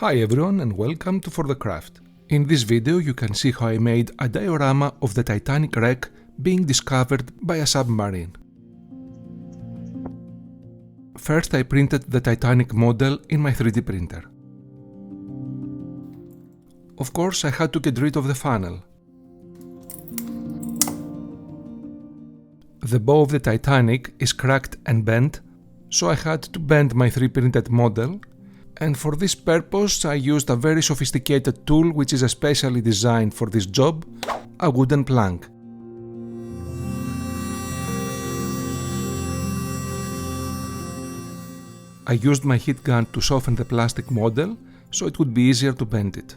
Hi everyone and welcome to For the Craft. In this video you can see how I made a diorama of the Titanic wreck being discovered by a submarine. First I printed the Titanic model in my 3D printer. Of course I had to get rid of the funnel. The bow of the Titanic is cracked and bent, so I had to bend my 3D printed model, and for this purpose I used a very sophisticated tool which is especially designed for this job, a wooden plank. I used my heat gun to soften the plastic model so it would be easier to bend it.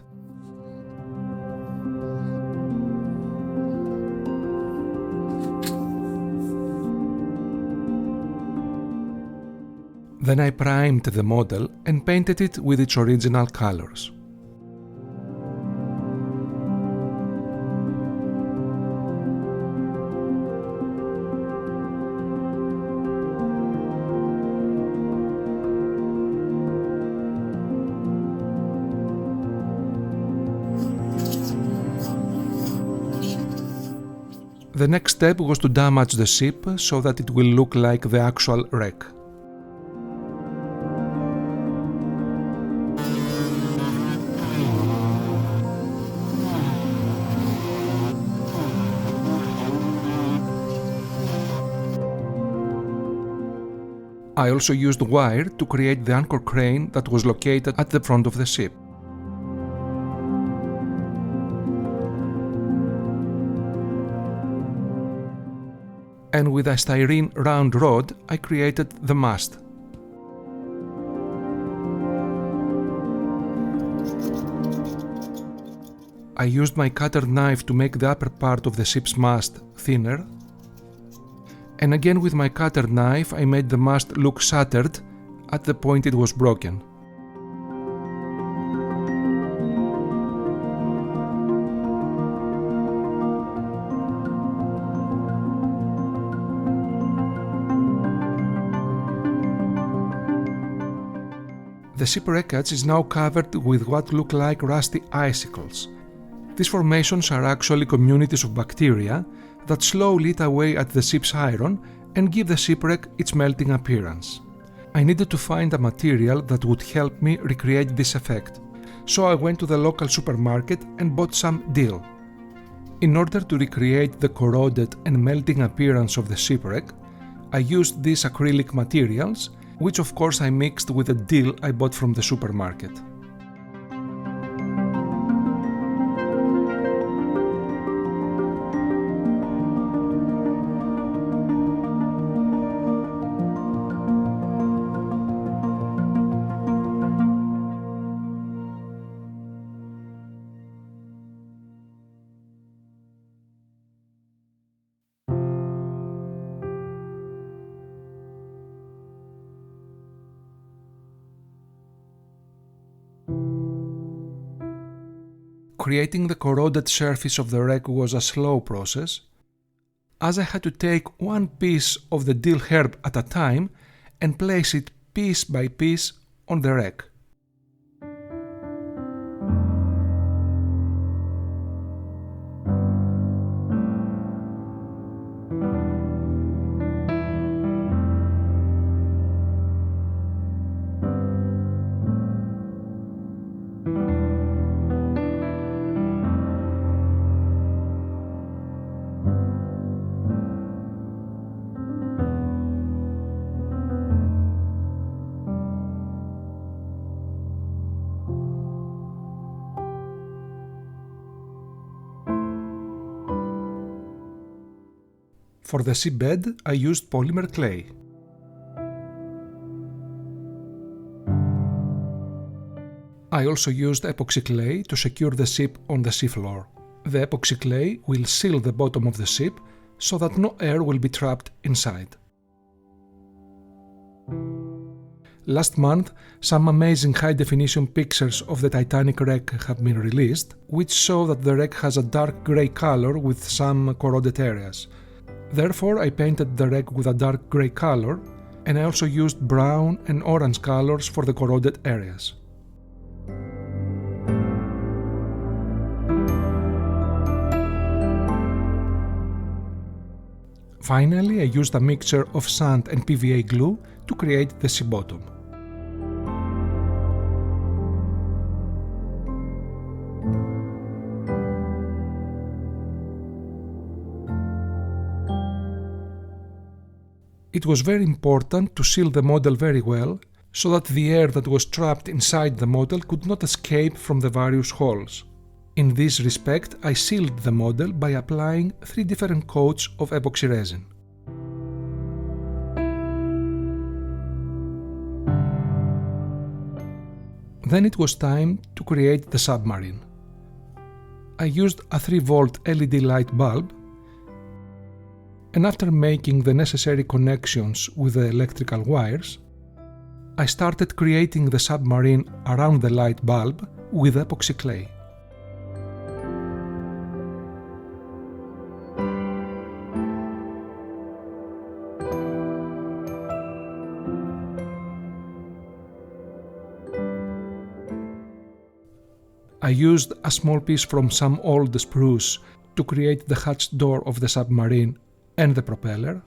Then I primed the model and painted it with its original colors. The next step was to damage the ship so that it will look like the actual wreck. I also used wire to create the anchor crane that was located at the front of the ship. And with a styrene round rod, I created the mast. I used my cutter knife to make the upper part of the ship's mast thinner. And again with my cutter knife I made the mast look shattered at the point it was broken. The ship wreckage is now covered with what look like rusty icicles. These formations are actually communities of bacteria that slowly eat away at the ship's iron and give the shipwreck its melting appearance. I needed to find a material that would help me recreate this effect, so I went to the local supermarket and bought some dill. In order to recreate the corroded and melting appearance of the shipwreck, I used these acrylic materials, which of course I mixed with the dill I bought from the supermarket. Creating the corroded surface of the wreck was a slow process, as I had to take one piece of the dill herb at a time and place it piece by piece on the wreck. For the seabed, I used polymer clay. I also used epoxy clay to secure the ship on the seafloor. The epoxy clay will seal the bottom of the ship so that no air will be trapped inside. Last month, some amazing high-definition pictures of the Titanic wreck have been released, which show that the wreck has a dark grey color with some corroded areas. Therefore, I painted the wreck with a dark grey color, and I also used brown and orange colors for the corroded areas. Finally, I used a mixture of sand and PVA glue to create the sea bottom. It was very important to seal the model very well so that the air that was trapped inside the model could not escape from the various holes. In this respect, I sealed the model by applying 3 different coats of epoxy resin. Then it was time to create the submarine. I used a 3-volt LED light bulb, and after making the necessary connections with the electrical wires, I started creating the submarine around the light bulb with epoxy clay. I used a small piece from some old spruce to create the hatch door of the submarine and the propeller.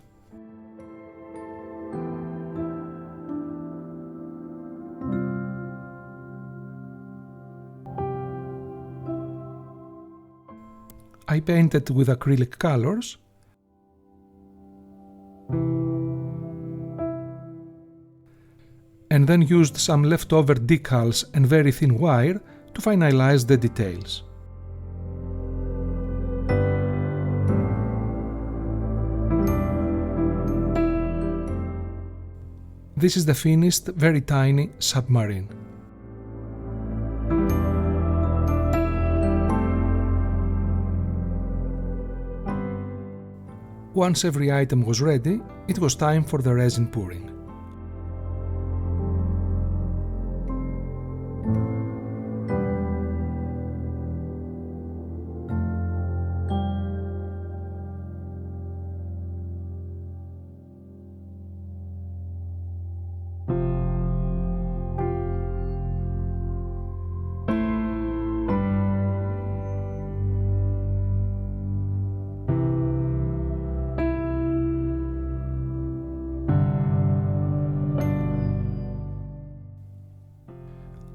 I painted with acrylic colors and then used some leftover decals and very thin wire to finalize the details. This is the finished, very tiny submarine. Once every item was ready, it was time for the resin pouring.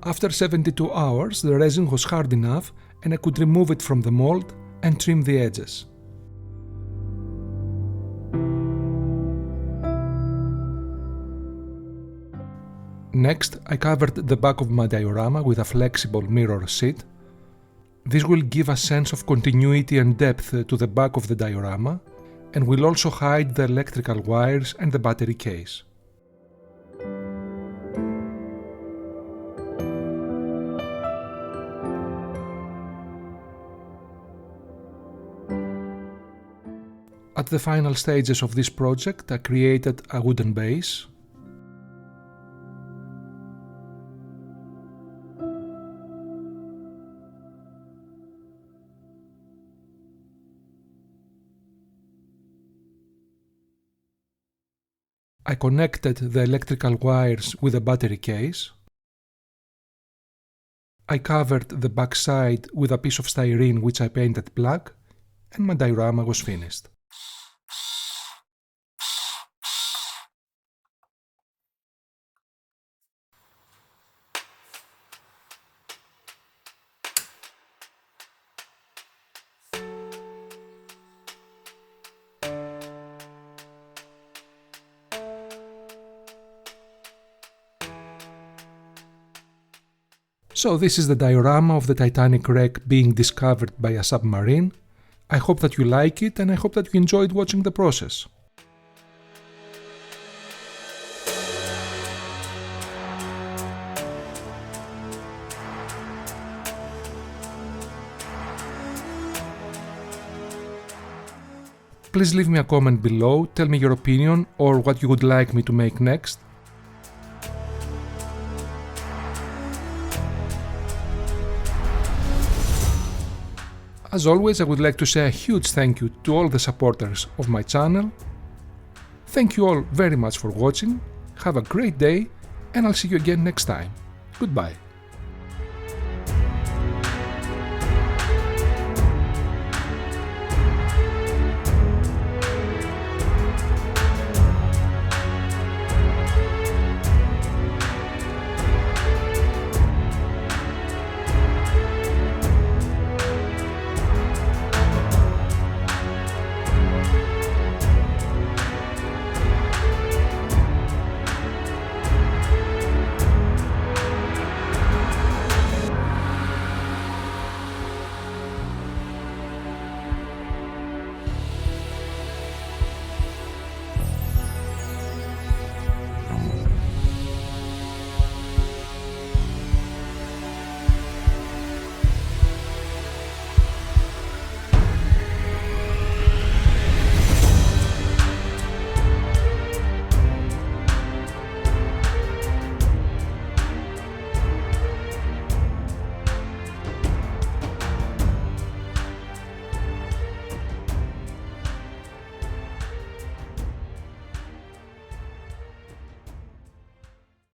After 72 hours, the resin was hard enough and I could remove it from the mold and trim the edges. Next, I covered the back of my diorama with a flexible mirror sheet. This will give a sense of continuity and depth to the back of the diorama and will also hide the electrical wires and the battery case. At the final stages of this project, I created a wooden base. I connected the electrical wires with the battery case. I covered the back side with a piece of styrene which I painted black, and my diorama was finished. So this is the diorama of the Titanic wreck being discovered by a submarine. I hope that you like it and I hope that you enjoyed watching the process. Please leave me a comment below, tell me your opinion or what you would like me to make next. As always, I would like to say a huge thank you to all the supporters of my channel. Thank you all very much for watching, have a great day, and I'll see you again next time. Goodbye.